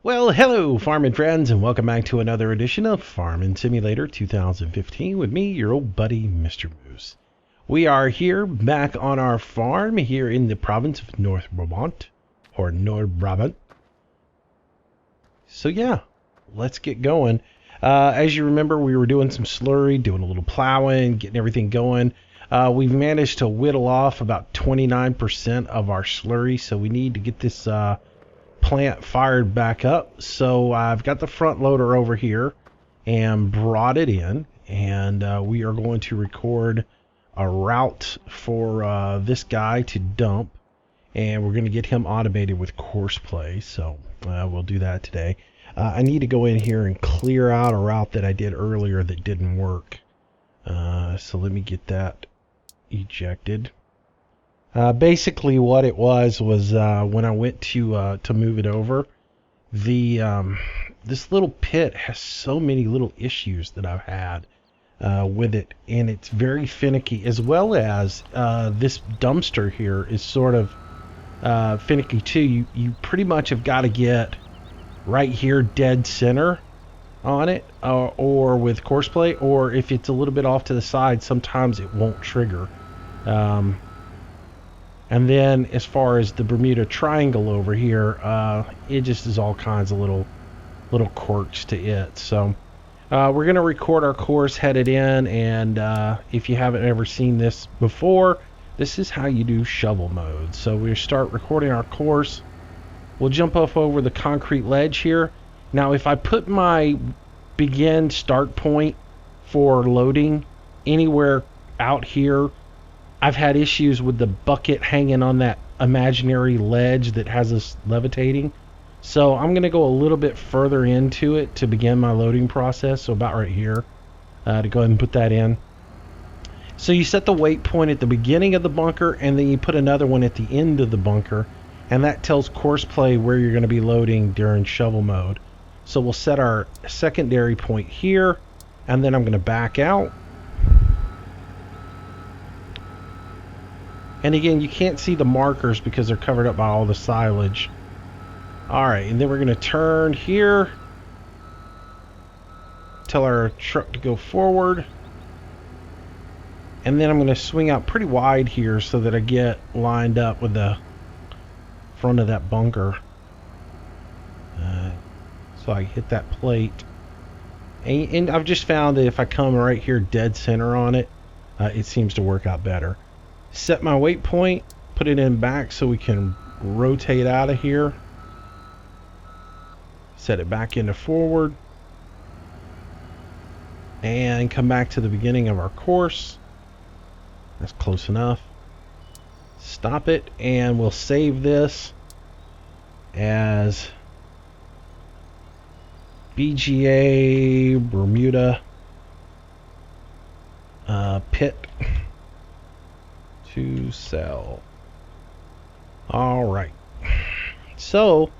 Well, hello, farming friends, and welcome back to another edition of Farming Simulator 2015 with me, your old buddy, Mistermoose. We are here back on our farm here in the province of North Brabant, or North Brabant. So yeah, let's get going. As you remember, we were doing some slurry, doing a little plowing, getting everything going. We've managed to whittle off about 29% of our slurry, so we need to get this plant fired back up. So I've got the front loader over here and brought it in, and we are going to record a route for this guy to dump, and we're going to get him automated with courseplay. So we'll do that today. I need to go in here and clear out a route that I did earlier that didn't work. So let me get that ejected. Basically what it was when I went to move it over, this little pit has so many little issues that I've had with it, and it's very finicky, as well as this dumpster here is sort of finicky too. You pretty much have got to get right here dead center on it, or with courseplay, or if it's a little bit off to the side, sometimes it won't trigger. And then as far as the Bermuda Triangle over here, it just is all kinds of little quirks to it. So we're going to record our course headed in, and if you haven't ever seen this before, this is how you do shovel mode. So we start recording our course. We'll jump off over the concrete ledge here. Now if I put my begin start point for loading anywhere out here, I've had issues with the bucket hanging on that imaginary ledge that has us levitating. So I'm going to go a little bit further into it to begin my loading process. So about right here, to go ahead and put that in. So you set the weight point at the beginning of the bunker, and then you put another one at the end of the bunker, and that tells courseplay where you're going to be loading during shovel mode. So we'll set our secondary point here, and then I'm going to back out. And again, you can't see the markers because they're covered up by all the silage. Alright, and then we're going to turn here. Tell our truck to go forward. And then I'm going to swing out pretty wide here so that I get lined up with the front of that bunker. So I hit that plate. And I've just found that if I come right here dead center on it, it seems to work out better. Set my weight point, put it in back so we can rotate out of here. Set it back into forward. And come back to the beginning of our course. That's close enough. Stop it, and we'll save this as BGA Bermuda pit to sell. Alright, so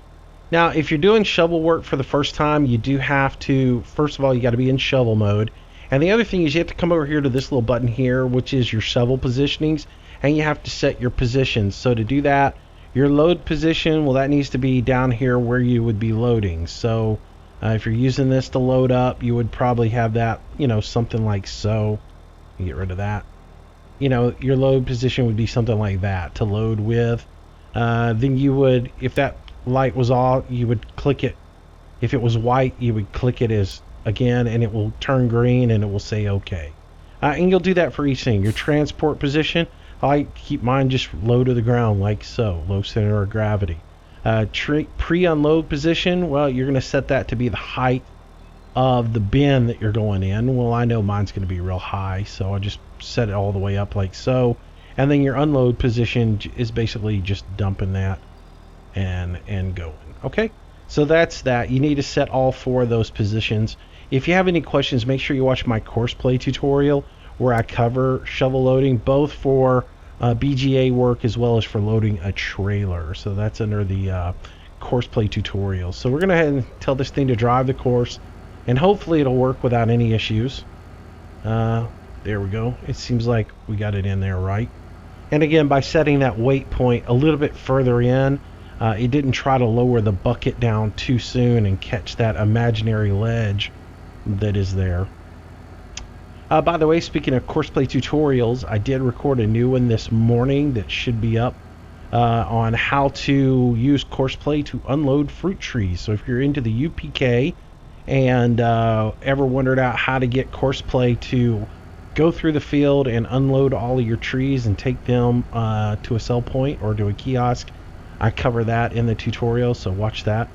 now if you're doing shovel work for the first time, you do have to, first of all, you got to be in shovel mode, and the other thing is you have to come over here to this little button here, which is your shovel positionings, and you have to set your positions. So to do that, your load position, well, that needs to be down here where you would be loading. So if you're using this to load up, you would probably have that, you know, something like so. You get rid of that. You know, your load position would be something like that to load with. Then you would, if that light was off, you would click it. If it was white, you would click it as again, and it will turn green, and it will say OK. And you'll do that for each thing. Your transport position, I keep mine just low to the ground like so, low center of gravity. Pre-unload position, well, you're going to set that to be the height of the bin that you're going in. Well, I know mine's going to be real high, so I just set it all the way up like so. And then your unload position is basically just dumping that and going. Okay, so that's that. You need to set all four of those positions. If you have any questions, make sure you watch my courseplay tutorial where I cover shovel loading, both for BGA work as well as for loading a trailer. So that's under the courseplay tutorial. So we're going to go ahead and tell this thing to drive the course, and hopefully it'll work without any issues. There we go. It seems like we got it in there right. And again, by setting that weight point a little bit further in, It didn't try to lower the bucket down too soon and catch that imaginary ledge that is there. By the way, speaking of courseplay tutorials, I did record a new one this morning that should be up on how to use courseplay to unload fruit trees. So if you're into the UPK and ever wondered out how to get courseplay to go through the field and unload all of your trees and take them to a sell point or to a kiosk, I cover that in the tutorial, so watch that.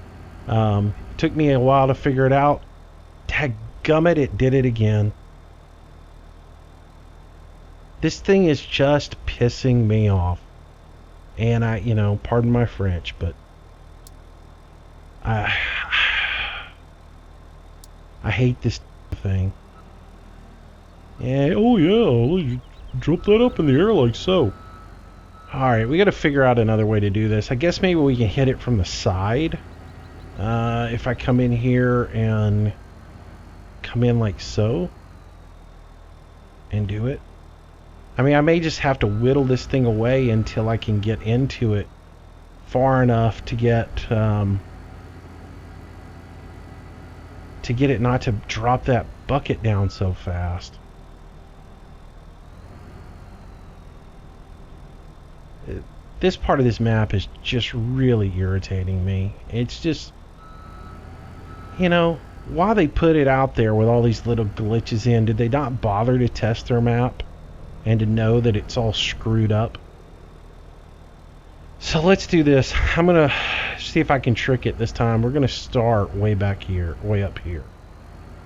Took me a while to figure it out. Dadgummit, it did it again. This thing is just pissing me off. And pardon my French, but I hate this thing. Yeah, oh yeah, you drop that up in the air like so. Alright, we gotta figure out another way to do this. I guess maybe we can hit it from the side. If I come in here and come in like so and do it. I mean, I may just have to whittle this thing away until I can get into it far enough to get it not to drop that bucket down so fast. This part of this map is just really irritating me. It's just, why they put it out there with all these little glitches in? Did they not bother to test their map and to know that it's all screwed up? So let's do this. I'm gonna see if I can trick it this time. We're gonna start way back here, way up here,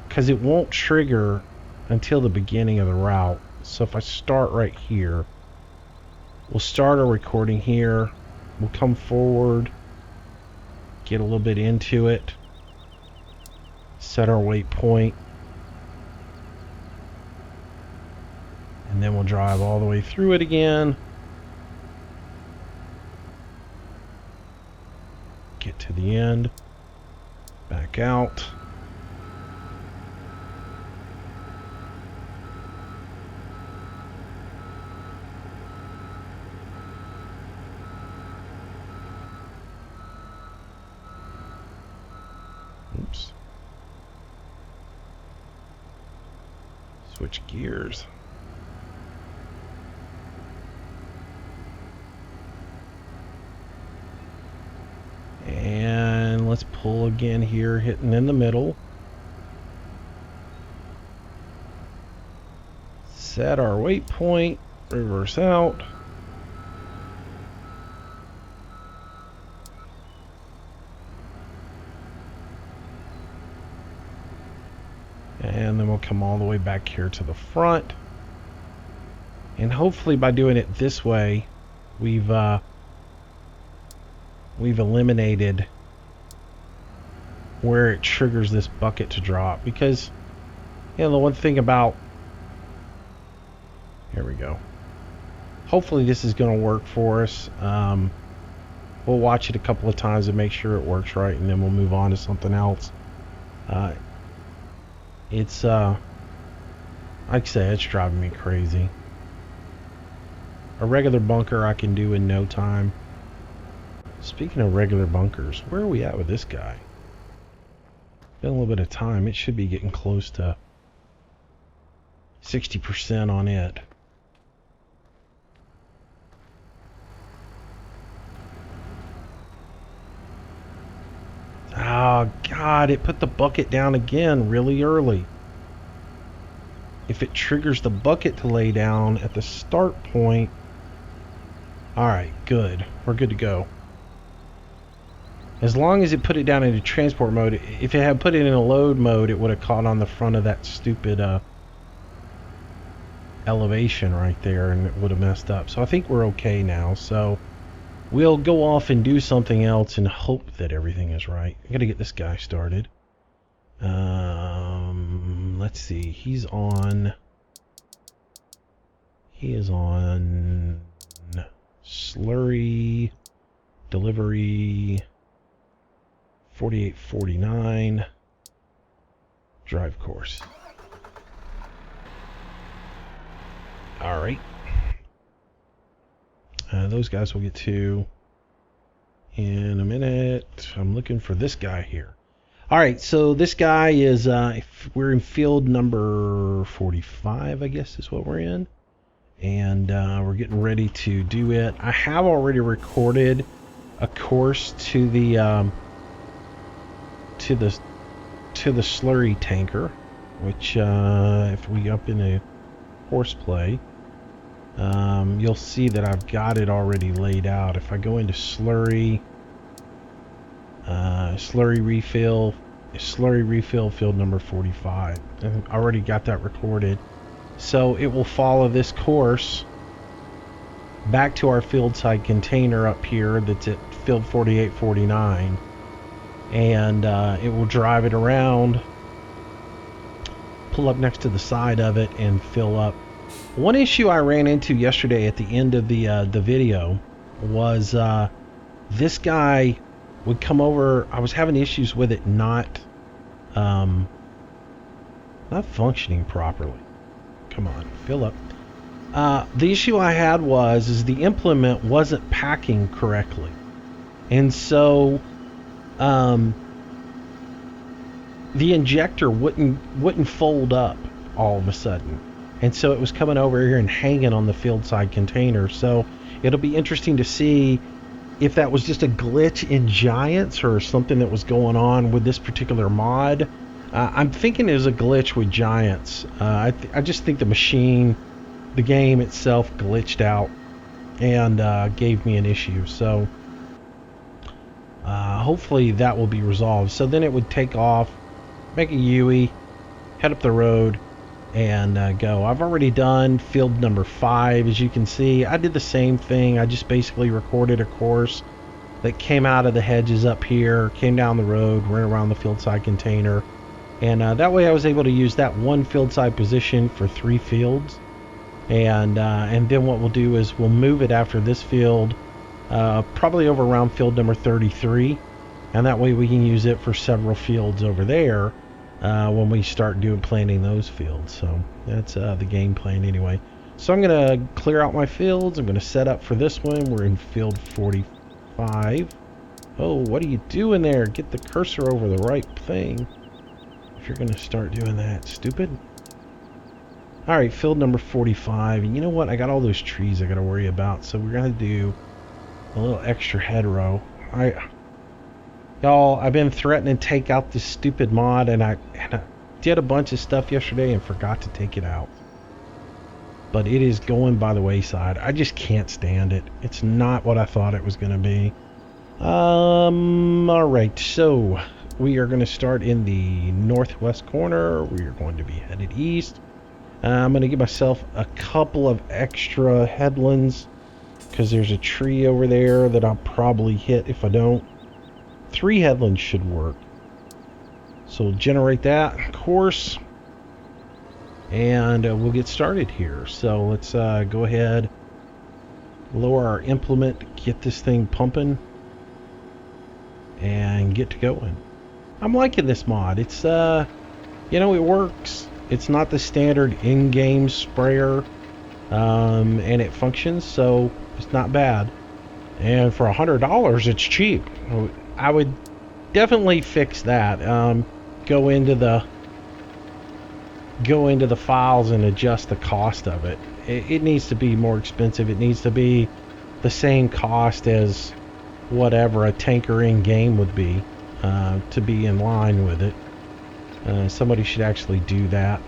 because it won't trigger until the beginning of the route. So if I start right here, we'll start our recording here. We'll come forward, get a little bit into it, set our waypoint, and then we'll drive all the way through it again. Get to the end, back out. Oops. Switch gears. And let's pull again here, hitting in the middle. Set our waypoint, reverse out. And then we'll come all the way back here to the front. And hopefully by doing it this way, we've eliminated where it triggers this bucket to drop. Because, the one thing about... Here we go. Hopefully this is going to work for us. We'll watch it a couple of times to make sure it works right, and then we'll move on to something else. It's, like I said, it's driving me crazy. A regular bunker I can do in no time. Speaking of regular bunkers, where are we at with this guy? Been a little bit of time. It should be getting close to 60% on it. Oh, God, it put the bucket down again really early. If it triggers the bucket to lay down at the start point... Alright, good. We're good to go. As long as it put it down into transport mode, if it had put it in a load mode, it would have caught on the front of that stupid elevation right there, and it would have messed up. So I think we're okay now. So we'll go off and do something else and hope that everything is right. I gotta get this guy started. Let's see. He is on Slurry delivery 4849 drive course. All right. Those guys will get to in a minute. I'm looking for this guy here. All right, so this guy is, we're in field number 45, I guess is what we're in. And we're getting ready to do it. I have already recorded a course to the slurry tanker, which if we up in a horseplay, you'll see that I've got it already laid out. If I go into slurry refill field number 45, and I already got that recorded, so it will follow this course back to our field side container up here that's at field 4849, and it will drive it around, pull up next to the side of it, and fill up. One issue I ran into yesterday at the end of the video was this guy would come over. I was having issues with it not functioning properly. Come on, fill up. The issue I had is the implement wasn't packing correctly, and so the injector wouldn't fold up all of a sudden, and so it was coming over here and hanging on the field side container. So it'll be interesting to see if that was just a glitch in Giants or something that was going on with this particular mod. I'm thinking it was a glitch with Giants. I just think the game itself glitched out and gave me an issue. So hopefully that will be resolved. So then it would take off, make a U-ey, head up the road, and go. I've already done field number 5. As you can see, I did the same thing. I just basically recorded a course that came out of the hedges up here, came down the road, ran around the field side container, and that way I was able to use that one field side position for 3 fields. And then what we'll do is we'll move it after this field, probably over around field number 33, and that way we can use it for several fields over there when we start planting those fields. So that's the game plan anyway. So I'm going to clear out my fields. I'm going to set up for this one. We're in field 45. Oh, what are you doing there? Get the cursor over the right thing if you're going to start doing that, stupid. All right, field number 45. And you know what? I got all those trees I got to worry about, so we're going to do a little extra hedgerow. Y'all, I've been threatening to take out this stupid mod, and I did a bunch of stuff yesterday and forgot to take it out. But it is going by the wayside. I just can't stand it. It's not what I thought it was going to be. Alright, so we are going to start in the northwest corner. We are going to be headed east. I'm going to give myself a couple of extra headlands because there's a tree over there that I'll probably hit if I don't. 3 headlands should work. So generate that course, and we'll get started here. So let's go ahead, lower our implement, get this thing pumping, and get to going. I'm liking this mod. It's it works. It's not the standard in-game sprayer, and it functions, so it's not bad. And for $100, it's cheap. I would definitely fix that. Go into the files and adjust the cost of it. It needs to be more expensive. It needs to be the same cost as whatever a tanker in game would be, to be in line with it. Somebody should actually do that.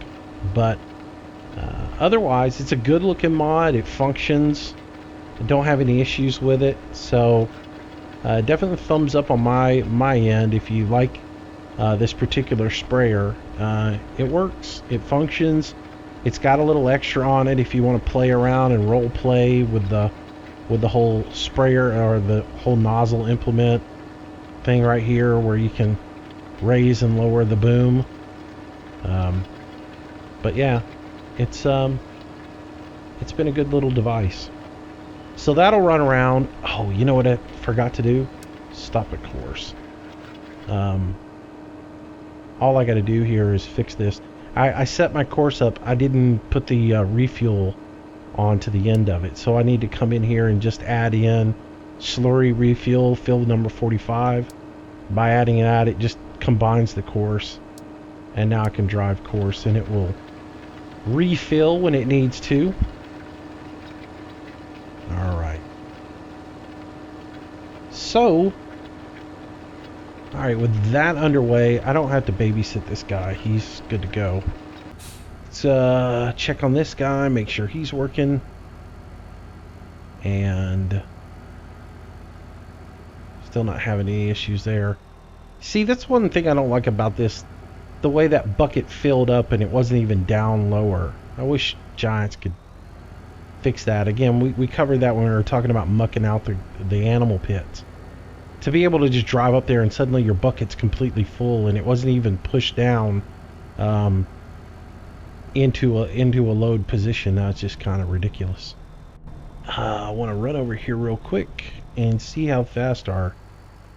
But otherwise, it's a good looking mod. It functions. I don't have any issues with it. So definitely thumbs up on my end if you like this particular sprayer. It works. It functions. It's got a little extra on it if you want to play around and role play with the whole sprayer or the whole nozzle implement thing right here, where you can raise and lower the boom. But yeah, it's been a good little device. So that'll run around. Oh, you know what I forgot to do? Stop a course. All I got to do here is fix this. I set my course up. I didn't put the refuel onto the end of it, so I need to come in here and just add in slurry refuel, field number 45. By adding that, it just combines the course. And now I can drive course and it will refill when it needs to. Alright. So, alright, with that underway, I don't have to babysit this guy. He's good to go. Let's check on this guy, make sure he's working. And still not having any issues there. See, that's one thing I don't like about this. The way that bucket filled up and it wasn't even down lower. I wish Giants could fix that. Again, we covered that when we were talking about mucking out the animal pits. To be able to just drive up there and suddenly your bucket's completely full and it wasn't even pushed down into a load position. That's just kind of ridiculous. I want to run over here real quick and see how fast our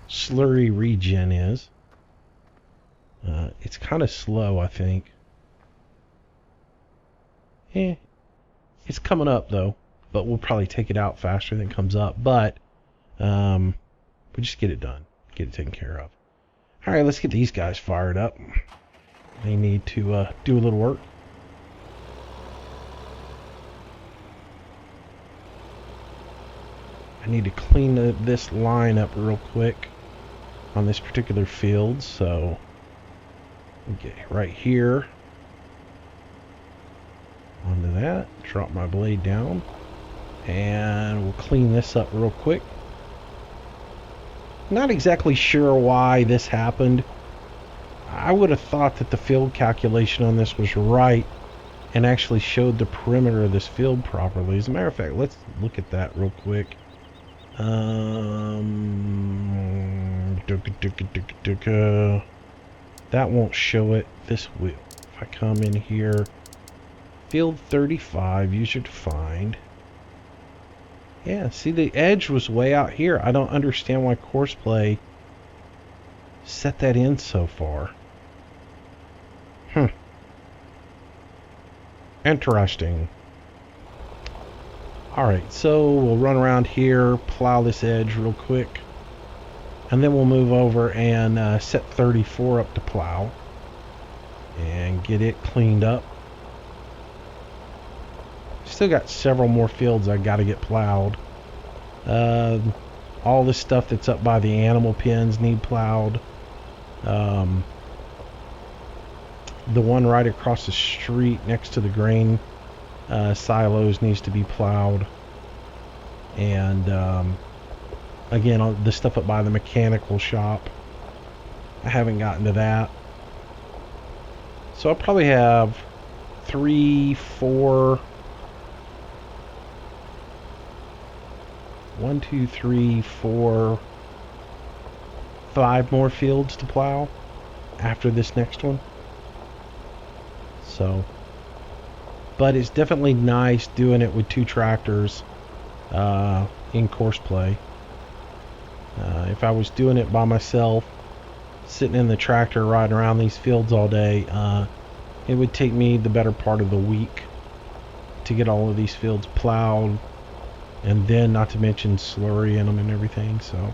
slurry regen is. It's kind of slow, I think. It's coming up though, but we'll probably take it out faster than it comes up. But we'll just get it done, get it taken care of. All right, let's get these guys fired up. They need to do a little work. I need to clean this line up real quick on this particular field, so get right here onto that, drop my blade down, and we'll clean this up real quick. Not exactly sure why this happened. I would have thought that the field calculation on this was right and actually showed the perimeter of this field properly. As a matter of fact, let's look at that real quick. That won't show it. This will. If I come in here, field 35, user defined. Yeah, see, the edge was way out here. I don't understand why Courseplay set that in so far. Interesting. Alright, so we'll run around here, plow this edge real quick, and then we'll move over and set 34 up to plow and get it cleaned up. Still got several more fields I got to get plowed. All this stuff that's up by the animal pens need plowed. The one right across the street next to the grain silos needs to be plowed. And again, the stuff up by the mechanical shop, I haven't gotten to that. So I'll probably have 3, 4, 1, 2, 3, 4, 5 more fields to plow after this next one. So, but it's definitely nice doing it with 2 tractors in Courseplay. If I was doing it by myself, sitting in the tractor riding around these fields all day, it would take me the better part of the week to get all of these fields plowed, and then not to mention slurry in them and everything. So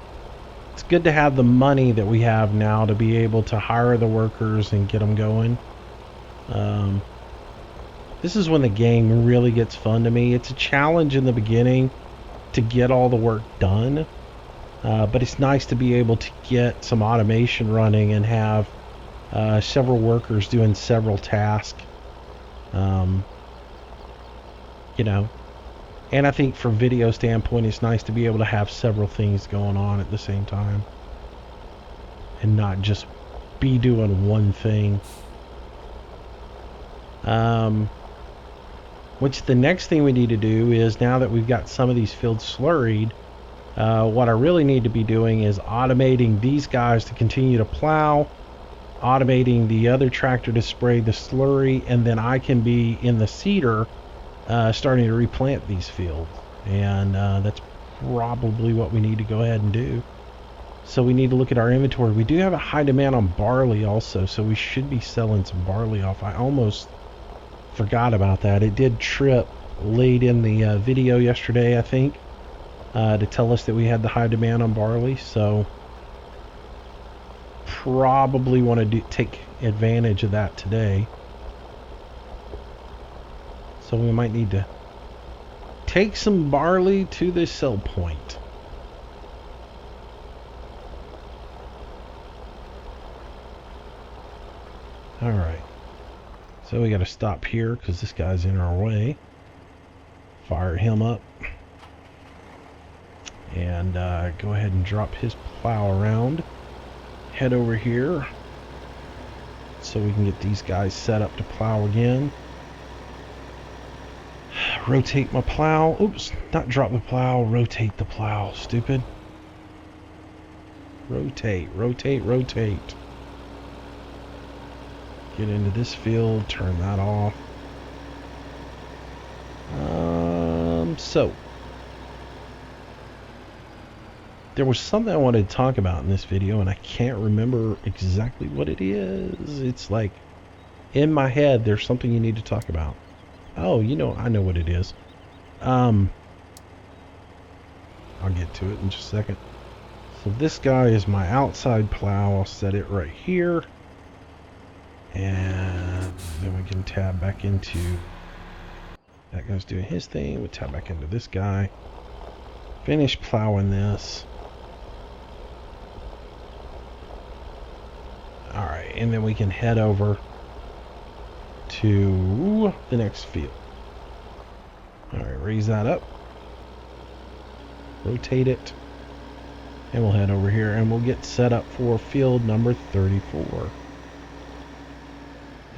it's good to have the money that we have now to be able to hire the workers and get them going. This is when the game really gets fun to me. It's a challenge in the beginning to get all the work done, but it's nice to be able to get some automation running and have several workers doing several tasks. You know, and I think from video standpoint, it's nice to be able to have several things going on at the same time and not just be doing one thing. Which the next thing we need to do is, now that we've got some of these fields slurried, what I really need to be doing is automating these guys to continue to plow, automating the other tractor to spray the slurry, and then I can be in the seeder starting to replant these fields. And that's probably what we need to go ahead and do. So we need to look at our inventory. We do have a high demand on barley also, so we should be selling some barley off. I almost forgot about that. It did trip late in the video yesterday, I think. to tell us that we had the high demand on barley. So probably want to take advantage of that today. So we might need to take some barley to the sell point. Alright. So we got to stop here because this guy's in our way. Fire him up. And go ahead and drop his plow around. Head over here so we can get these guys set up to plow again. Rotate my plow. Oops, not drop the plow, rotate the plow. Stupid. Rotate, rotate, rotate. Get into this field, turn that off. So there was something I wanted to talk about in this video, and I can't remember exactly what it is. It's like in my head, there's something you need to talk about. Oh, you know, I know what it is. I'll get to it in just a second. So this guy is my outside plow. I'll set it right here. And then we can tab back into... That guy's doing his thing. We'll tab back into this guy. Finish plowing this. Alright, and then we can head over to the next field. Alright, raise that up. Rotate it. And we'll head over here and we'll get set up for field number 34.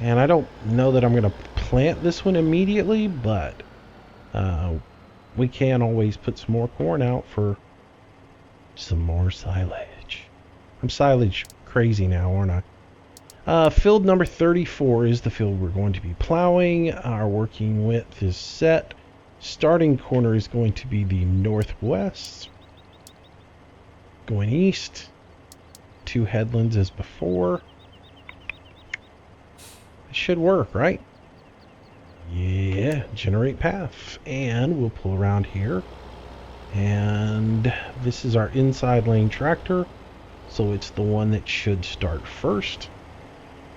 And I don't know that I'm going to plant this one immediately, but we can always put some more corn out for some more silage. I'm silage crazy now, aren't I? Field number 34 is the field we're going to be plowing. Our working width is set. Starting corner is going to be the northwest. Going east. 2 headlands as before. It should work, right? Yeah, generate path. And we'll pull around here. And this is our inside lane tractor. So it's the one that should start first.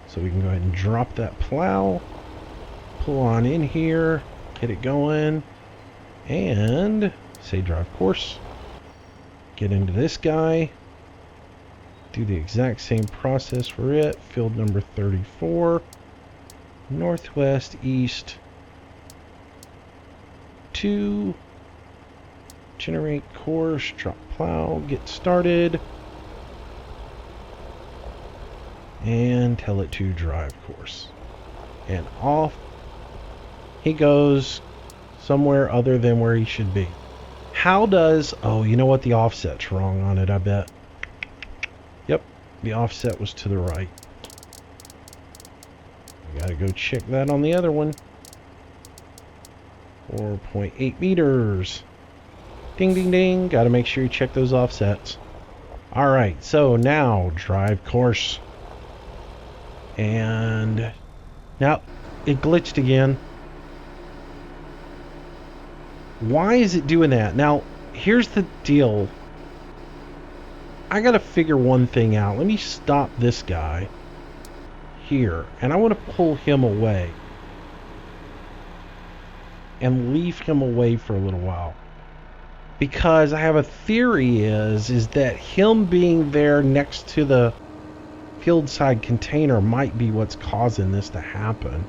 So we can go ahead and drop that plow. Pull on in here. Get it going. And say drive course. Get into this guy. Do the exact same process for it. Field number 34. Northwest, east, 2, generate course, drop plow, get started, and tell it to drive course. And off he goes somewhere other than where he should be. How does... Oh, you know what? The offset's wrong on it, I bet. Yep, the offset was to the right. Gotta go check that on the other one. 4.8 meters. Ding, ding, ding. Gotta make sure you check those offsets. Alright, so now drive course. And now it glitched again. Why is it doing that? Now, here's the deal. I gotta figure one thing out. Let me stop this guy here, and I want to pull him away and leave him away for a little while, because I have a theory is that him being there next to the field side container might be what's causing this to happen.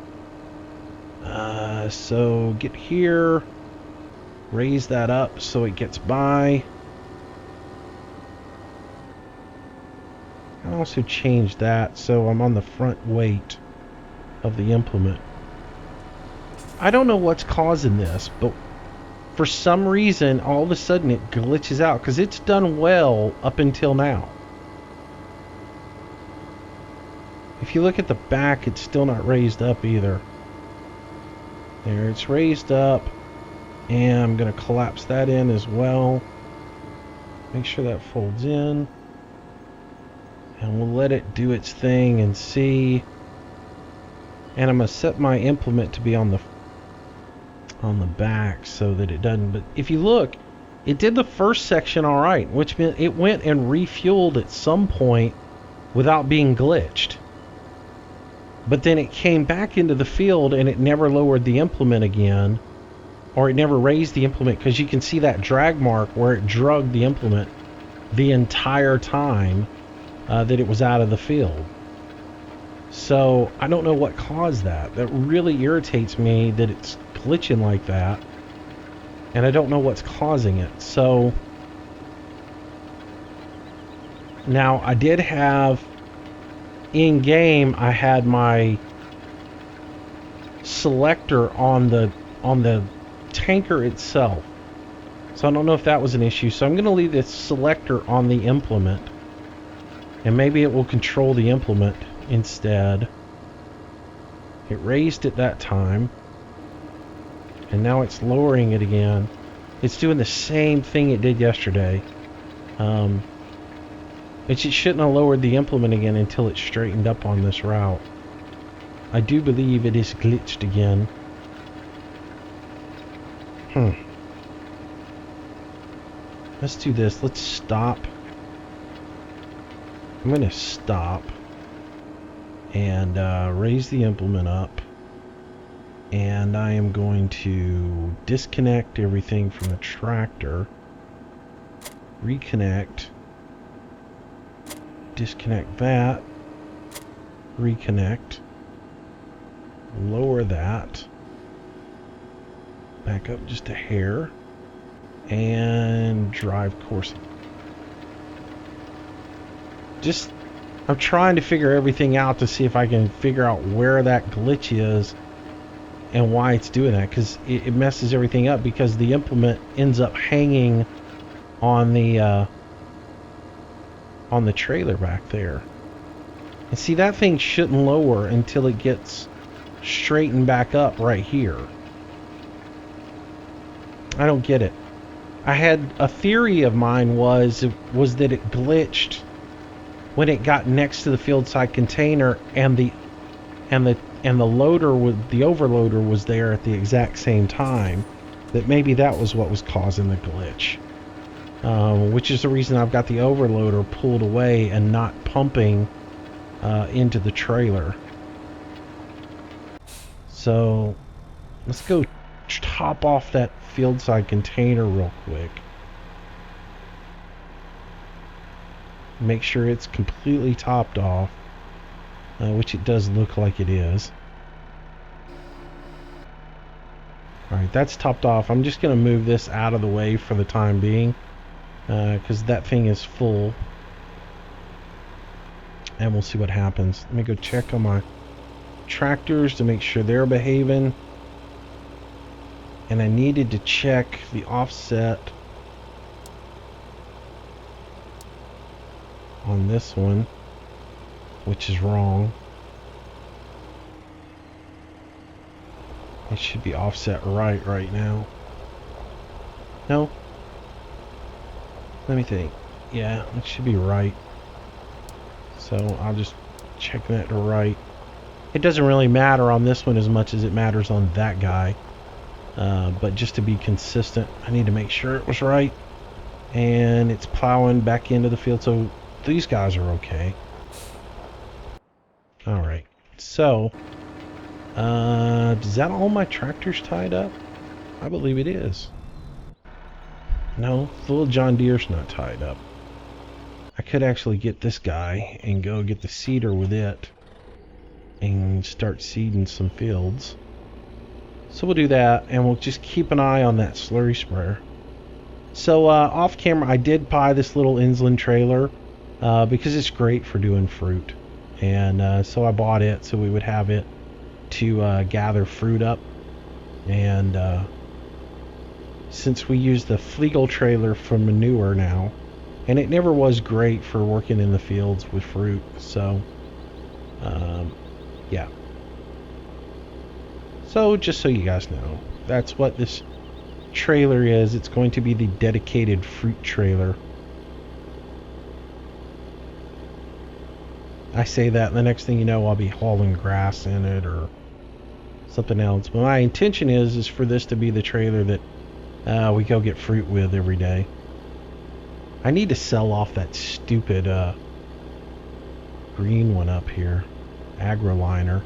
So get here, raise that up so it gets by. I also changed that so I'm on the front weight of the implement. I don't know what's causing this, but for some reason all of a sudden it glitches out, because it's done well up until now. If you look at the back, it's still not raised up either. There, it's raised up, and I'm going to collapse that in as well. Make sure that folds in. And we'll let it do its thing and see. And I'm going to set my implement to be on the back so that it doesn't. But if you look, It did the first section all right, which meant it went and refueled at some point without being glitched. But then it came back into the field and it never lowered the implement again, or it never raised the implement, because you can see that drag mark where it drug the implement the entire time that it was out of the field. So I don't know what caused that. That really irritates me that it's glitching like that, and I don't know what's causing it. So now I did have in game, I had my selector on the tanker itself, so I don't know if that was an issue. So I'm going to leave this selector on the implement, and maybe it will control the implement instead. It raised it that time, and now it's lowering it again. It's doing the same thing it did yesterday. It shouldn't have lowered the implement again until it straightened up on this route. I do believe it is glitched again. Let's do this. Let's stop. I'm going to stop and raise the implement up. And I am going to disconnect everything from the tractor. Reconnect. Disconnect that. Reconnect. Lower that. Back up just a hair. And drive coursing. I'm trying to figure everything out to see if I can figure out where that glitch is and why it's doing that, because it messes everything up, because the implement ends up hanging on the trailer back there. And see, that thing shouldn't lower until it gets straightened back up right here. I don't get it. I had a theory of mine was that it glitched when it got next to the field side container, and the loader with the overloader was there at the exact same time. That maybe that was what was causing the glitch. Which is the reason I've got the overloader pulled away and not pumping into the trailer. So let's go top off that field side container real quick. Make sure it's completely topped off, which it does look like it is. Alright, that's topped off. I'm just going to move this out of the way for the time being, because that thing is full. And we'll see what happens. Let me go check on my tractors to make sure they're behaving. And I needed to check the offset on this one, which is wrong. It should be offset right now. No? Let me think. Yeah, it should be right. So I'll just check that to right. It doesn't really matter on this one as much as it matters on that guy. But just to be consistent, I need to make sure it was right. And it's plowing back into the field, so these guys are okay. Alright, so is that all my tractors tied up? I believe it is. No, the little John Deere's not tied up. I could actually get this guy and go get the seeder with it and start seeding some fields. So we'll do that, and we'll just keep an eye on that slurry sprayer. So off camera, I did buy this little Insland trailer because it's great for doing fruit. And so I bought it so we would have it to gather fruit up. And since we use the Flegel trailer for manure now, and it never was great for working in the fields with fruit, so yeah. So just so you guys know, that's what this trailer is. It's going to be the dedicated fruit trailer. I say that, and the next thing you know, I'll be hauling grass in it or something else. But my intention is for this to be the trailer that we go get fruit with every day. I need to sell off that stupid green one up here, AgroLiner,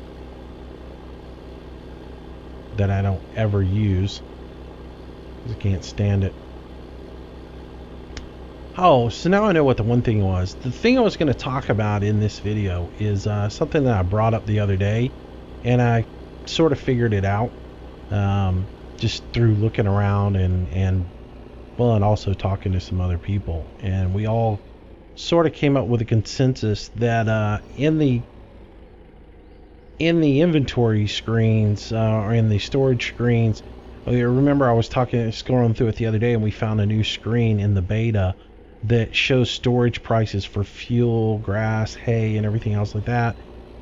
that I don't ever use. I can't stand it. Oh, so now I know what the one thing was. The thing I was going to talk about in this video is something that I brought up the other day, and I sort of figured it out just through looking around and also talking to some other people. And we all sort of came up with a consensus that in the inventory screens or in the storage screens, remember I was scrolling through it the other day, and we found a new screen in the beta that shows storage prices for fuel, grass, hay, and everything else like that.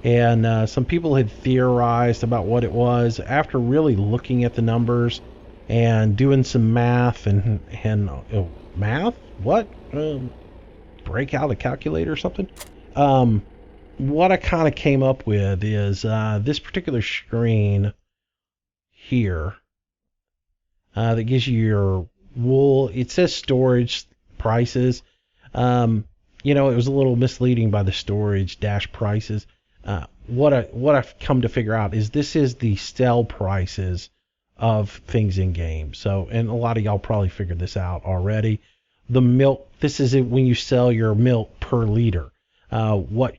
And some people had theorized about what it was after really looking at the numbers and doing some math math? What? Break out a calculator or something? What I kind of came up with is this particular screen here that gives you your wool. It says storage prices. It was a little misleading by the storage dash prices. What I've come to figure out is this is the sell prices of things in game. So, and a lot of y'all probably figured this out already. The milk, this is it when you sell your milk per liter. What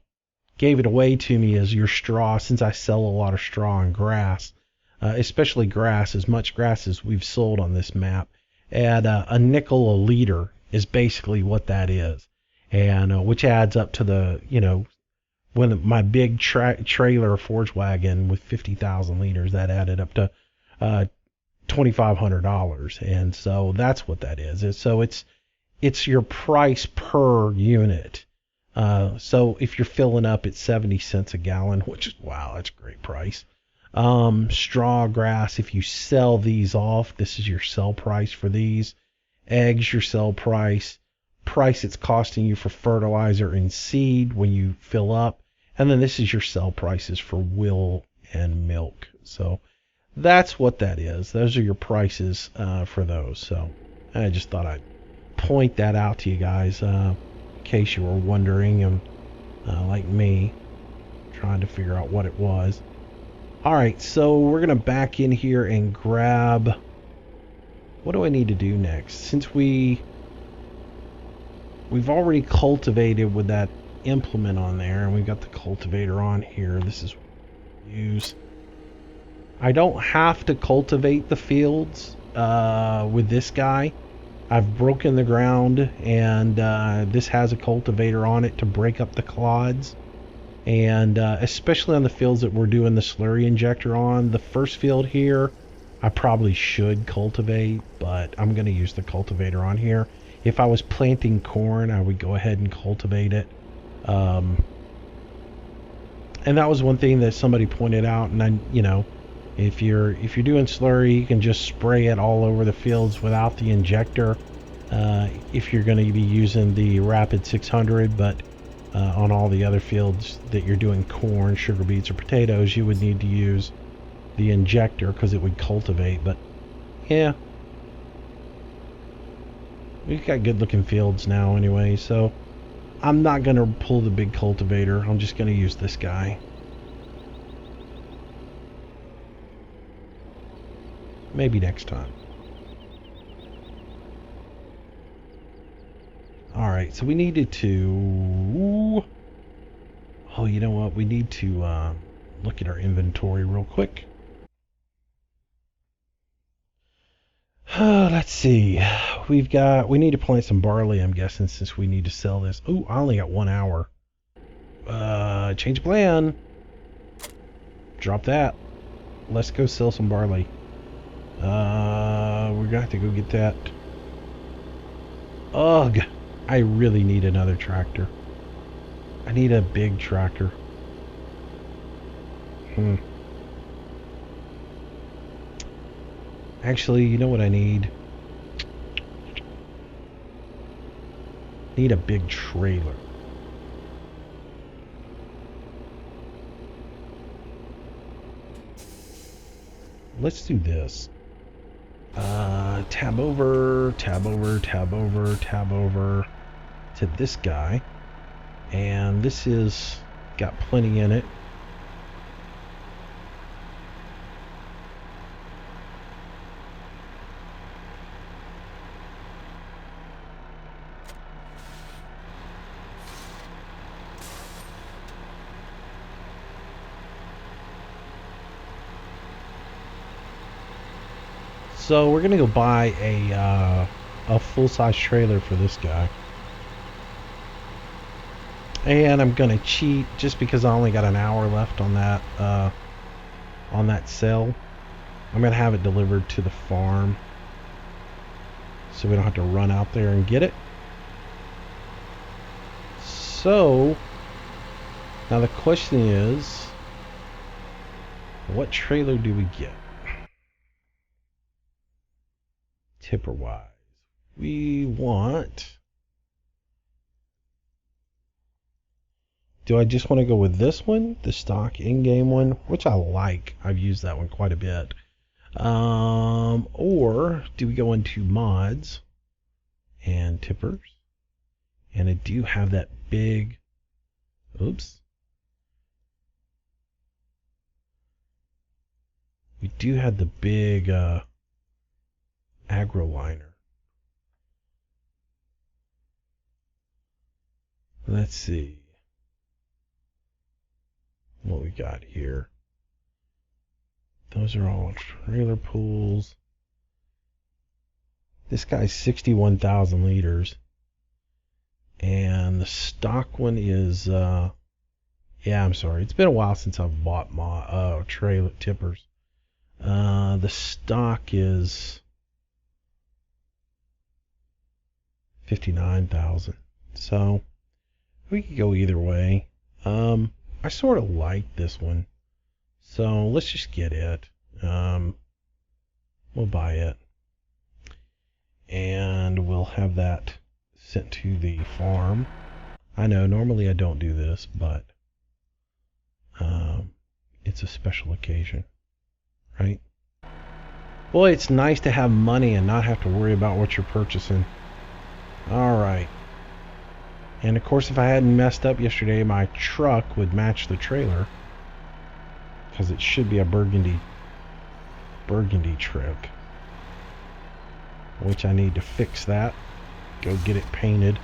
gave it away to me is your straw, since I sell a lot of straw and grass, especially grass, as much grass as we've sold on this map, at a nickel a liter is basically what that is. And which adds up to the, when my big trailer forge wagon with 50,000 liters, that added up to $2,500. And so that's what that is. So it's your price per unit. So if you're filling up at 70 cents a gallon, which is, wow, that's a great price. Straw, grass, if you sell these off, this is your sell price for these. Eggs, your sell price. Price it's costing you for fertilizer and seed when you fill up. And then this is your sell prices for wool and milk. So that's what that is. Those are your prices for those. So I just thought I'd point that out to you guys in case you were wondering, and like me, trying to figure out what it was. Alright, so we're going to back in here and grab... What do I need to do next? Since we've already cultivated with that implement on there, and we've got the cultivator on here. This is what we use. I don't have to cultivate the fields with this guy. I've broken the ground, and this has a cultivator on it to break up the clods. And especially on the fields that we're doing the slurry injector on, the first field here, I probably should cultivate, but I'm going to use the cultivator on here. If I was planting corn, I would go ahead and cultivate it. And that was one thing that somebody pointed out, and if you're doing slurry, you can just spray it all over the fields without the injector. If you're going to be using the Rapid 600, but on all the other fields that you're doing corn, sugar beets, or potatoes, you would need to use the injector because it would cultivate. But yeah, we've got good looking fields now anyway, so I'm not going to pull the big cultivator. I'm just going to use this guy. Maybe next time. Alright, so we needed to... Oh, you know what? We need to look at our inventory real quick. Let's see. We need to plant some barley, I'm guessing, since we need to sell this. Oh, I only got 1 hour. Change plan. Drop that. Let's go sell some barley. We're gonna have to go get that. Ugh. I really need another tractor. I need a big tractor. Actually, you know what I need? Need a big trailer. Let's do this. tab over, tab over, tab over, tab over to this guy. And this is got plenty in it. So we're gonna go buy a full-size trailer for this guy, and I'm gonna cheat just because I only got an hour left on that sale. I'm gonna have it delivered to the farm, so we don't have to run out there and get it. So now the question is, what trailer do we get? Tipper wise, we want, do I just want to go with this one, the stock in-game one, which I like? I've used that one quite a bit. Or do we go into mods and tippers? And I do have that big, oops, we do have the big agro liner. Let's see what we got here. Those are all trailer pools. This guy's 61,000 liters, and the stock one is yeah, I'm sorry, it's been a while since I've bought my trailer tippers. The stock is 59,000. So we could go either way. I sort of like this one, so let's just get it. We'll buy it, and we'll have that sent to the farm. I know normally I don't do this, but it's a special occasion, right? Boy, it's nice to have money and not have to worry about what you're purchasing. Alright. And of course, if I hadn't messed up yesterday, my truck would match the trailer, because it should be a burgundy truck, which I need to fix that. Go get it painted.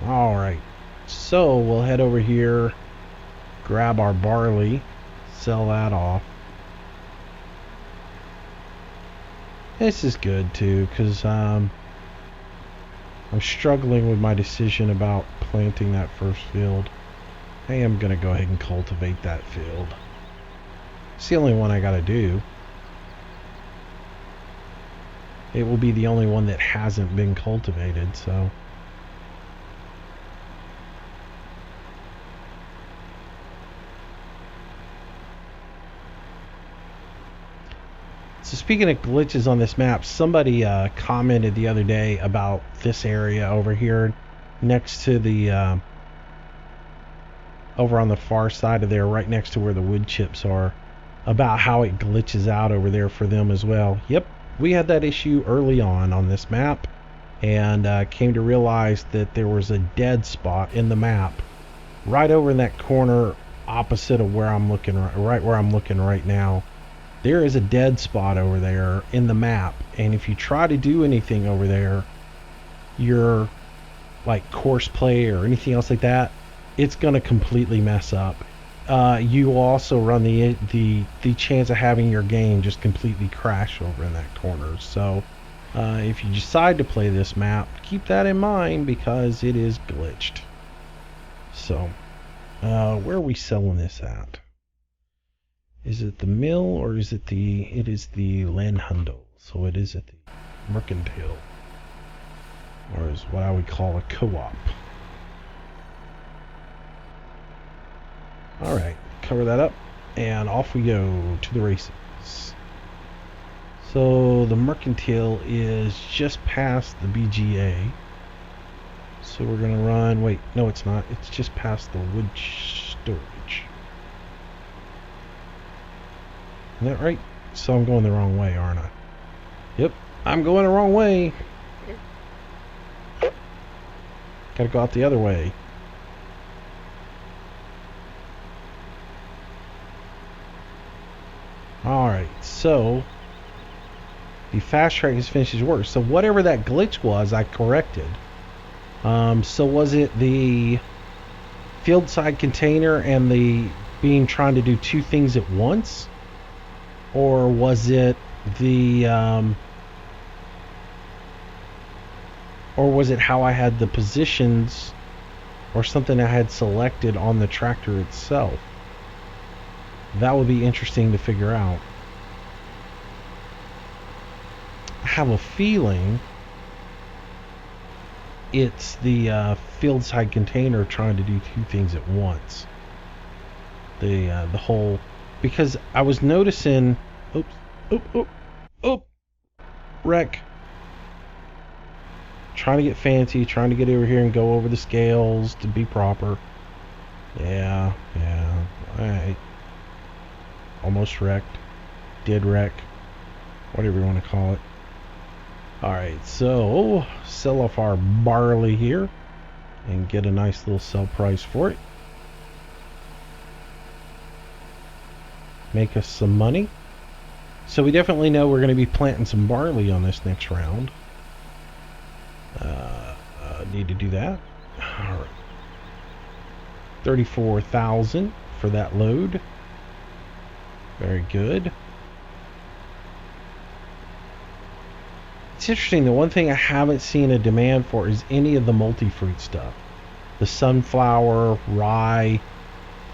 Alright. So we'll head over here, grab our barley, sell that off. This is good too, because I'm struggling with my decision about planting that first field. I am going to go ahead and cultivate that field. It's the only one I got to do. It will be the only one that hasn't been cultivated, so. So speaking of glitches on this map, somebody commented the other day about this area over here next to the over on the far side of there, right next to where the wood chips are, about how it glitches out over there for them as well. Yep, we had that issue early on this map, and came to realize that there was a dead spot in the map right over in that corner opposite of where I'm looking, right where I'm looking right now. There is a dead spot over there in the map, and if you try to do anything over there, your like course play or anything else like that, it's gonna completely mess up. You will also run the chance of having your game just completely crash over in that corner. So if you decide to play this map, keep that in mind because it is glitched. So where are we selling this at? Is it the mill or is it the... It is the Landhandel, so it is at the Mercantile, or is what I would call a co-op. Alright, cover that up, and off we go to the races. So the Mercantile is just past the BGA. So we're going to run... Wait, no it's not. It's just past the wood storage. Isn't that right? So I'm going the wrong way, aren't I? Yep, I'm going the wrong way. Gotta go out the other way. Alright, so the fast track has finished its work. So whatever that glitch was, I corrected. So was it the field side container and the trying to do two things at once? Or was it the or was it how I had the positions or something I had selected on the tractor itself? That would be interesting to figure out. I have a feeling it's the field side container trying to do two things at once. The whole, because I was noticing, wreck. Trying to get fancy, trying to get over here and go over the scales to be proper. Yeah, alright. Almost wrecked. Did wreck. Whatever you want to call it. Alright, so sell off our barley here and get a nice little sell price for it. Make us some money. So we definitely know we're going to be planting some barley on this next round. Need to do that. All right. 34,000 for that load. Very good. It's interesting. The one thing I haven't seen a demand for is any of the multi-fruit stuff. The sunflower, rye.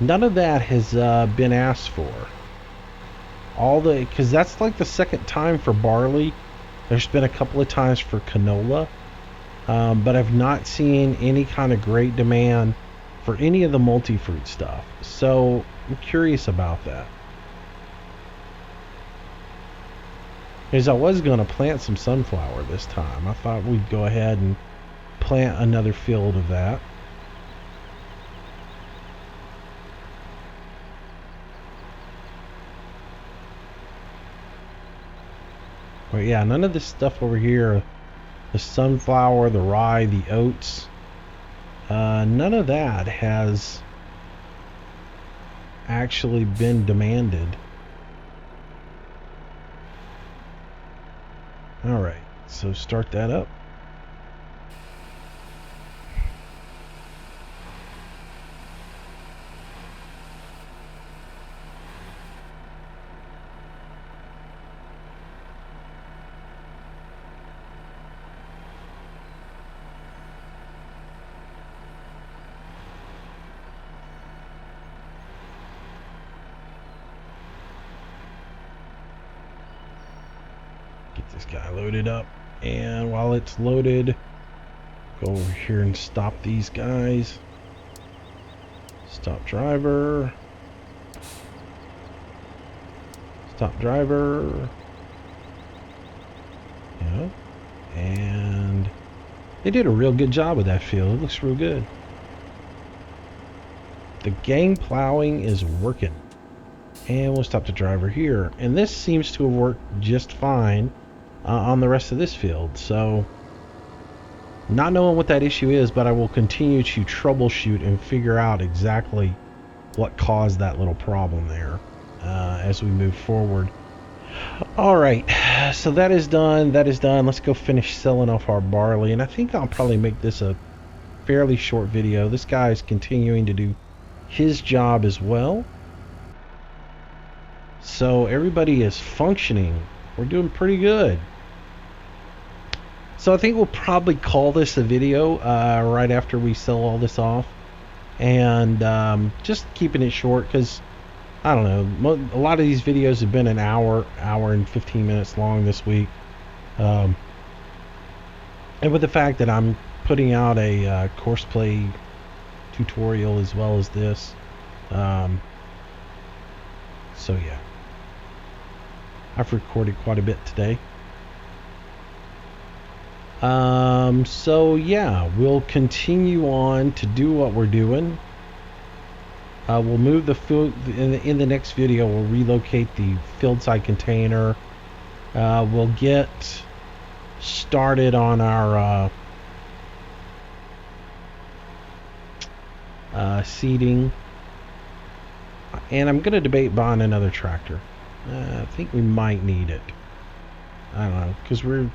None of that has been asked for. Because that's like the second time for barley. There's been a couple of times for canola. But I've not seen any kind of great demand for any of the multi-fruit stuff. So I'm curious about that. Because I was going to plant some sunflower this time. I thought we'd go ahead and plant another field of that. But yeah, none of this stuff over here, the sunflower, the rye, the oats, none of that has actually been demanded. Alright, so start that up. This guy loaded up, and while it's loaded, go over here and stop these guys. Stop driver. Stop driver. Yeah, and they did a real good job with that field. It looks real good. The gang plowing is working, and we'll stop the driver here, and this seems to have worked just fine on the rest of this field. So not knowing what that issue is, but I will continue to troubleshoot and figure out exactly what caused that little problem there as we move forward. Alright, so that is done. Let's go finish selling off our barley, and I think I'll probably make this a fairly short video. This guy is continuing to do his job as well, so everybody is functioning. We're doing pretty good. So I think we'll probably call this a video right after we sell all this off, and just keeping it short because I don't know, a lot of these videos have been an hour and 15 minutes long this week, and with the fact that I'm putting out a courseplay tutorial as well as this, so yeah, I've recorded quite a bit today. So yeah, we'll continue on to do what we're doing. We'll move the field in the next video. We'll relocate the field side container. We'll get started on our seeding. And I'm going to debate buying another tractor. I think we might need it. I don't know, because we're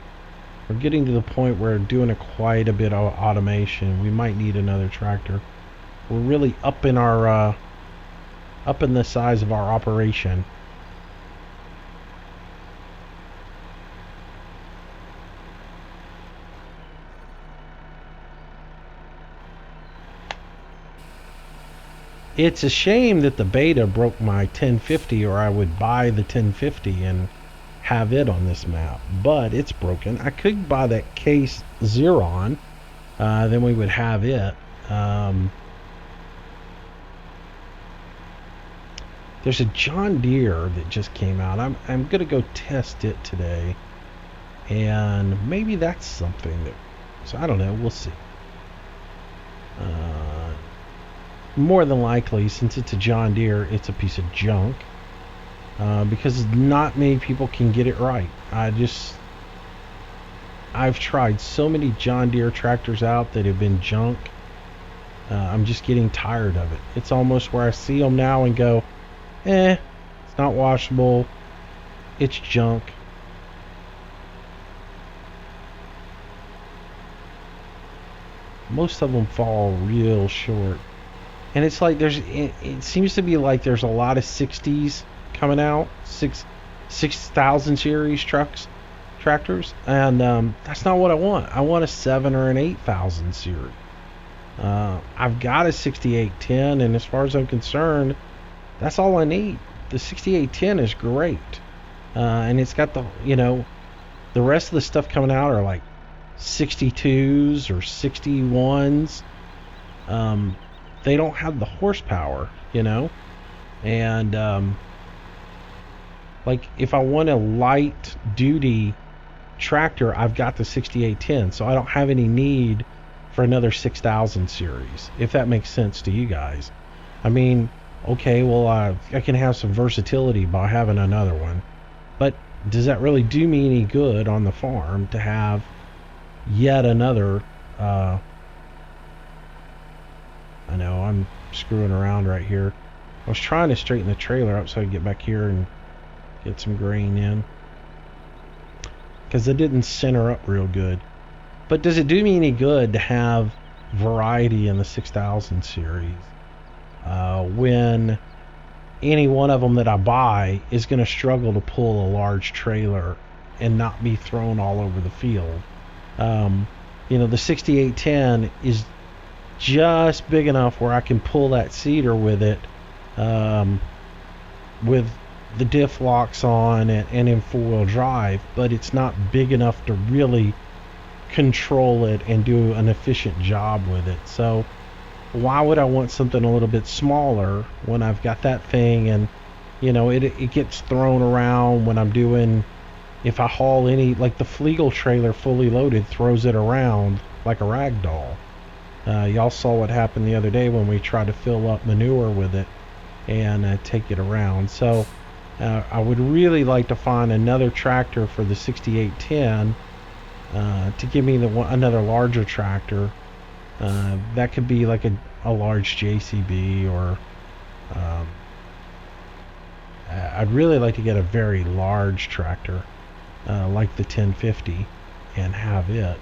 getting to the point where doing quite a bit of automation. We might need another tractor. We're really up in the size of our operation. It's a shame that the beta broke my 1050, or I would buy the 1050 and have it on this map, but it's broken. I could buy that case Xeron, then we would have it. There's a John Deere that just came out. I'm gonna go test it today, and maybe that's something that. So I don't know. We'll see. More than likely, since it's a John Deere, it's a piece of junk. Because not many people can get it right. I've tried so many John Deere tractors out that have been junk. I'm just getting tired of it. It's almost where I see them now and go, it's not washable. It's junk. Most of them fall real short. And it's like it seems to be like there's a lot of 60s coming out, 6,000 series tractors, and that's not what I want. I want a 7 or an 8,000 series. I've got a 6810, and as far as I'm concerned, that's all I need. The 6810 is great, and it's got the rest of the stuff coming out are like 62s or 61s. They don't have the horsepower, and like if I want a light duty tractor, I've got the 6810, so I don't have any need for another 6,000 series, if that makes sense to you guys. I mean, okay, well, I can have some versatility by having another one, but does that really do me any good on the farm to have yet another? I know I'm screwing around right here. I was trying to straighten the trailer up so I could get back here and get some grain in, because it didn't center up real good. But does it do me any good to have variety in the 6000 series when any one of them that I buy is going to struggle to pull a large trailer and not be thrown all over the field? The 6810 is just big enough where I can pull that seeder with it, with the diff locks on and in 4-wheel drive, but it's not big enough to really control it and do an efficient job with it. So why would I want something a little bit smaller when I've got that thing? And it gets thrown around when I'm doing, if I haul any, like the Flegel trailer fully loaded throws it around like a rag doll. Y'all saw what happened the other day when we tried to fill up manure with it and take it around. So I would really like to find another tractor for the 6810 to give me another larger tractor. That could be like a large JCB, or I'd really like to get a very large tractor like the 1050 and have it.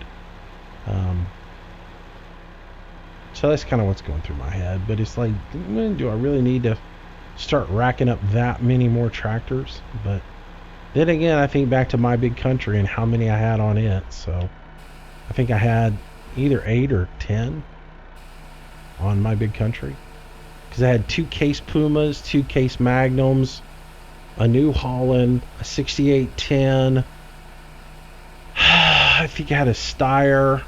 So that's kind of what's going through my head. But it's like, do I really need to start racking up that many more tractors? But then again, I think back to My Big Country and how many I had on it. So I think I had either 8 or 10 on My Big Country, because I had 2 Case Pumas, 2 Case Magnums, a New Holland, a 6810. I think I had a Steyr.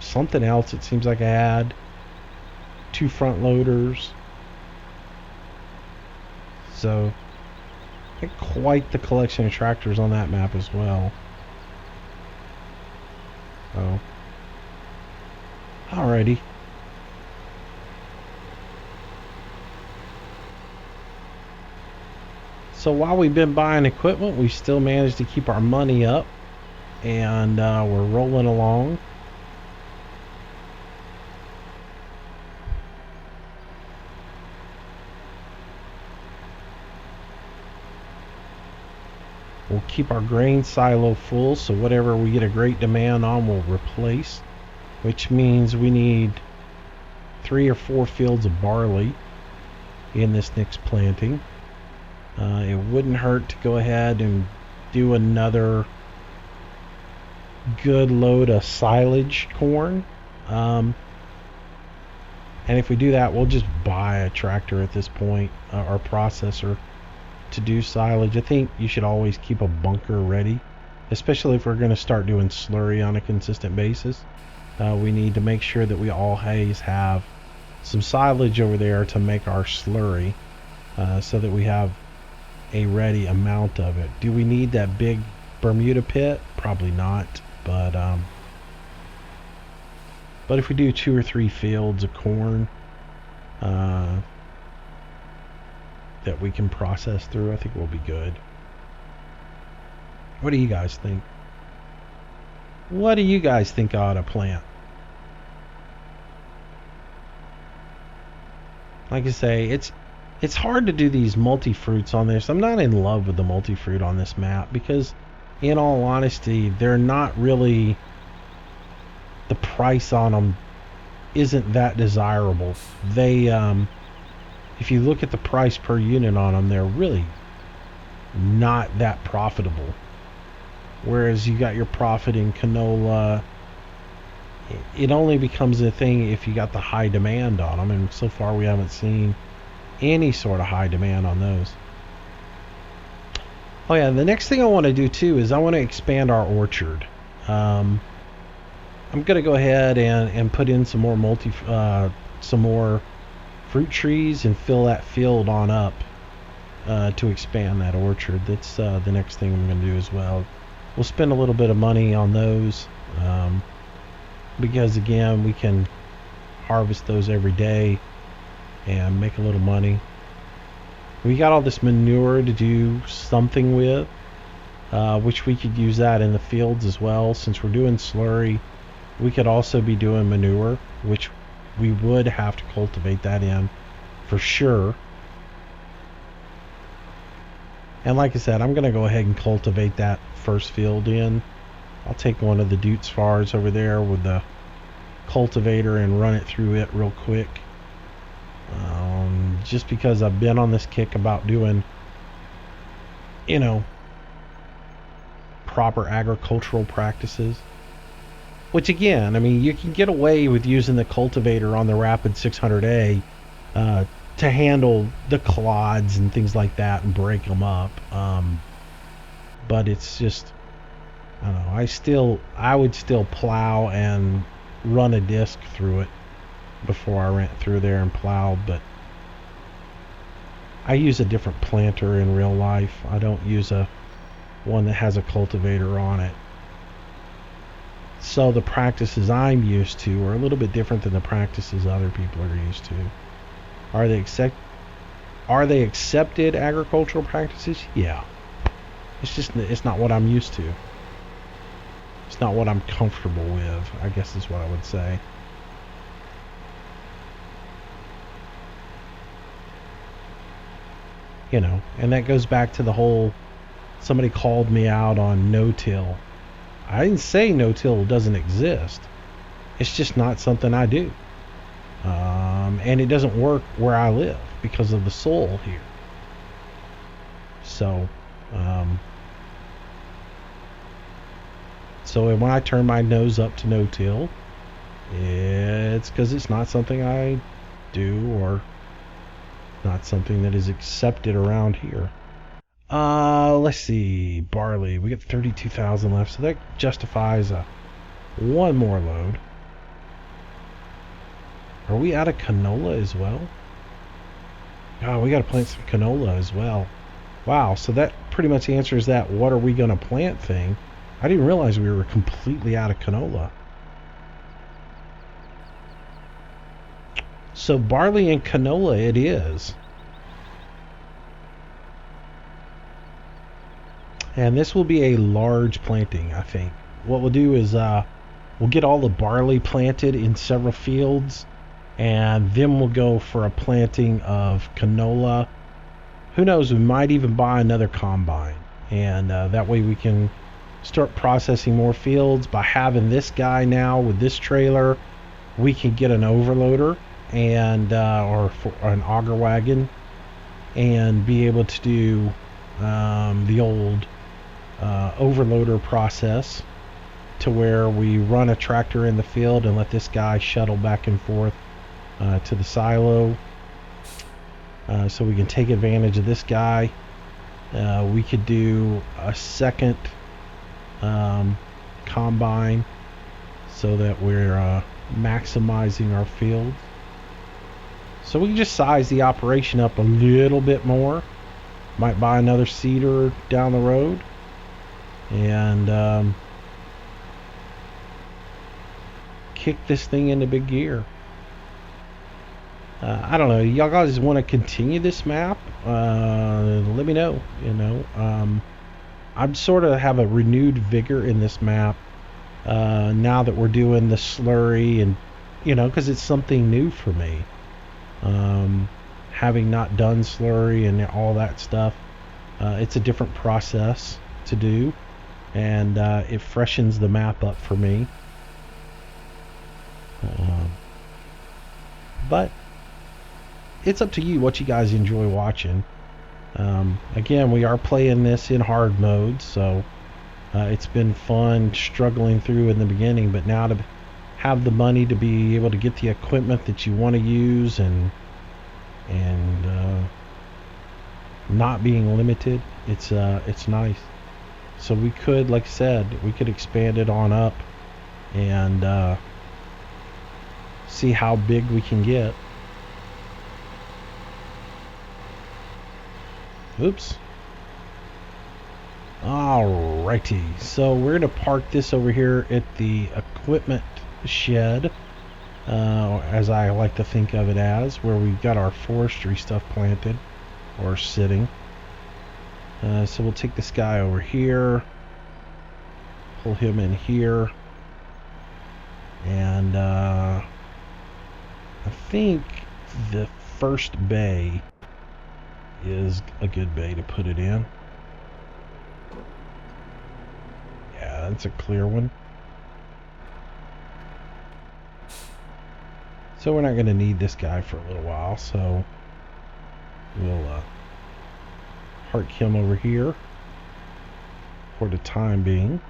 Something else it seems like I had. 2 front loaders. So I had quite the collection of tractors on that map as well. So alrighty. So while we've been buying equipment, we still managed to keep our money up, and we're rolling along. We'll keep our grain silo full, so whatever we get a great demand on, we'll replace, which means we need 3 or 4 fields of barley in this next planting. It wouldn't hurt to go ahead and do another good load of silage corn. And if we do that, we'll just buy a tractor at this point, or processor, to do silage. I think you should always keep a bunker ready, especially if we're going to start doing slurry on a consistent basis. We need to make sure that we always have some silage over there to make our slurry, so that we have a ready amount of it. Do we need that big Bermuda pit? Probably not, but if we do 2 or 3 fields of corn that we can process through, I think we'll be good. What do you guys think? What do you guys think I ought to plant? Like I say, it's hard to do these multi-fruits on this. I'm not in love with the multi-fruit on this map because, in all honesty, they're not really, the price on them isn't that desirable. They, if you look at the price per unit on them, they're really not that profitable. Whereas you got your profit in canola, it only becomes a thing if you got the high demand on them, and so far we haven't seen any sort of high demand on those. Oh yeah, the next thing I want to do too is I want to expand our orchard. I'm gonna go ahead and put in some more fruit trees and fill that field on up to expand that orchard. That's the next thing I'm gonna do as well. We'll spend a little bit of money on those because again, we can harvest those every day and make a little money. We got all this manure to do something with, which we could use that in the fields as well. Since we're doing slurry, we could also be doing manure, which we would have to cultivate that in for sure. And like I said, I'm going to go ahead and cultivate that first field in. I'll take one of the Dutes Fars over there with the cultivator and run it through it real quick. Just because I've been on this kick about doing, proper agricultural practices. Which again, I mean, you can get away with using the cultivator on the Rapid 600A to handle the clods and things like that and break them up. But it's just, I don't know, I would still plow and run a disc through it before I went through there and plowed. But I use a different planter in real life. I don't use one that has a cultivator on it. So the practices I'm used to are a little bit different than the practices other people are used to. Are they accepted agricultural practices? Yeah. It's not what I'm used to. It's not what I'm comfortable with, I guess is what I would say. And that goes back to the whole, somebody called me out on no-till. I didn't say no-till doesn't exist. It's just not something I do. And it doesn't work where I live because of the soil here. So when I turn my nose up to no-till, it's because it's not something I do or not something that is accepted around here. Let's see, barley. We got 32,000 left, so that justifies one more load. Are we out of canola as well? Oh, we got to plant some canola as well. Wow, so that pretty much answers that what are we going to plant thing. I didn't realize we were completely out of canola. So barley and canola it is. And this will be a large planting, I think. What we'll do is we'll get all the barley planted in several fields, and then we'll go for a planting of canola. Who knows, we might even buy another combine, and that way we can start processing more fields. By having this guy now with this trailer, we can get an overloader and or an auger wagon and be able to do the old overloader process, to where we run a tractor in the field and let this guy shuttle back and forth to the silo, so we can take advantage of this guy. We could do a second combine so that we're maximizing our fields. So we can just size the operation up a little bit more. Might buy another seeder down the road, and kick this thing into big gear. I don't know. Y'all guys want to continue this map? Let me know. I'm sort of have a renewed vigor in this map now that we're doing the slurry, and because it's something new for me. Having not done slurry and all that stuff, it's a different process to do, and it freshens the map up for me. But it's up to you what you guys enjoy watching. Again, we are playing this in hard mode, so it's been fun struggling through in the beginning, but now to have the money to be able to get the equipment that you want to use, and not being limited, it's nice. So we could, like I said, we could expand it on up and see how big we can get. Oops. Alrighty, so we're gonna park this over here at the equipment shed, as I like to think of it as, where we've got our forestry stuff planted or sitting. So we'll take this guy over here, pull him in here, and I think the first bay is a good bay to put it in. Yeah, that's a clear one. So we're not going to need this guy for a little while, so we'll park him over here for the time being.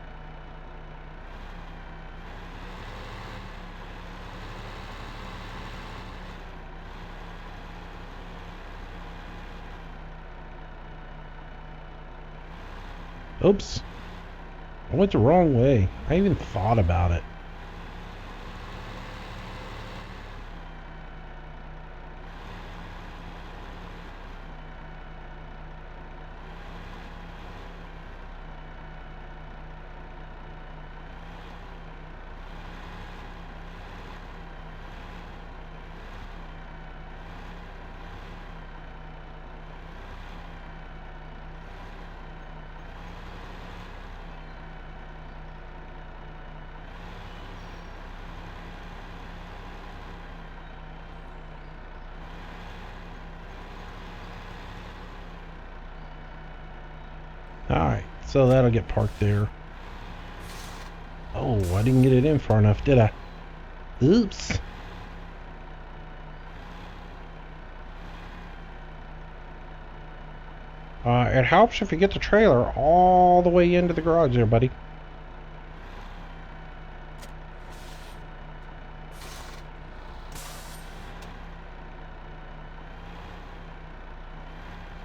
Oops. I went the wrong way. I even thought about it. Alright, so that'll get parked there. Oh, I didn't get it in far enough, did I? Oops. It helps if you get the trailer all the way into the garage there, buddy.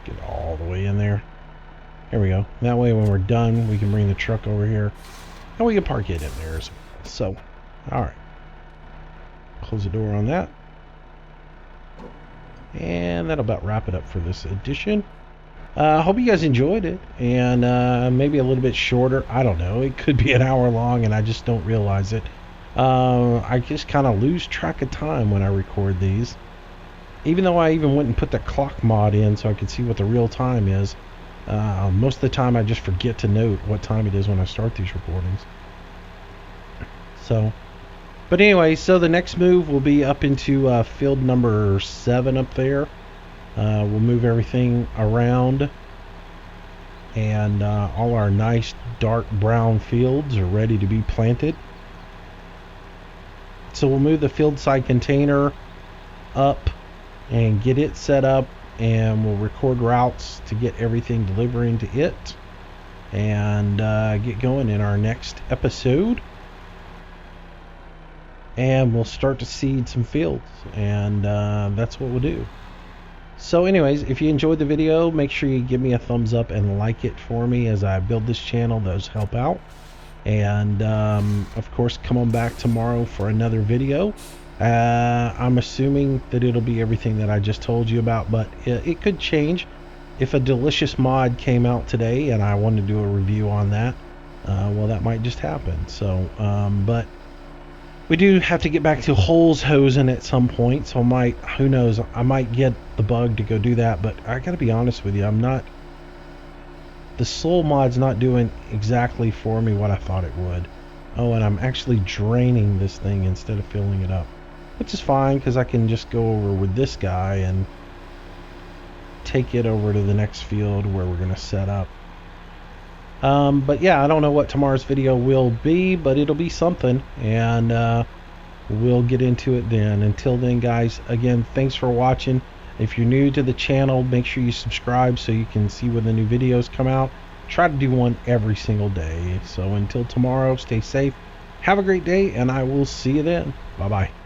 Get all the way in there. There we go. That way when we're done, we can bring the truck over here, and we can park it in there as well. So, alright. Close the door on that. And that'll about wrap it up for this edition. Hope you guys enjoyed it, and maybe a little bit shorter. I don't know. It could be an hour long, and I just don't realize it. I just kind of lose track of time when I record these. Even though I even went and put the clock mod in so I could see what the real time is. Most of the time I just forget to note what time it is when I start these recordings. So, but anyway, so the next move will be up into field number 7 up there. We'll move everything around, and all our nice dark brown fields are ready to be planted. So we'll move the field side container up and get it set up, and we'll record routes to get everything delivering to it, and get going in our next episode. And we'll start to seed some fields, and that's what we'll do. So anyways, if you enjoyed the video, make sure you give me a thumbs up and like it for me as I build this channel. Those help out. And of course, come on back tomorrow for another video. I'm assuming that it'll be everything that I just told you about, but it could change. If a delicious mod came out today and I wanted to do a review on that, well, that might just happen. So but we do have to get back to holes hosing at some point, so who knows, I might get the bug to go do that. But I gotta be honest with you, the soul mod's not doing exactly for me what I thought it would. Oh, and I'm actually draining this thing instead of filling it up, which is fine because I can just go over with this guy and take it over to the next field where we're gonna set up. But yeah, I don't know what tomorrow's video will be, but it'll be something, and we'll get into it then. Until then, guys, again, thanks for watching. If you're new to the channel, make sure you subscribe so you can see when the new videos come out. Try to do one every single day. So until tomorrow, stay safe, have a great day, and I will see you then. Bye bye.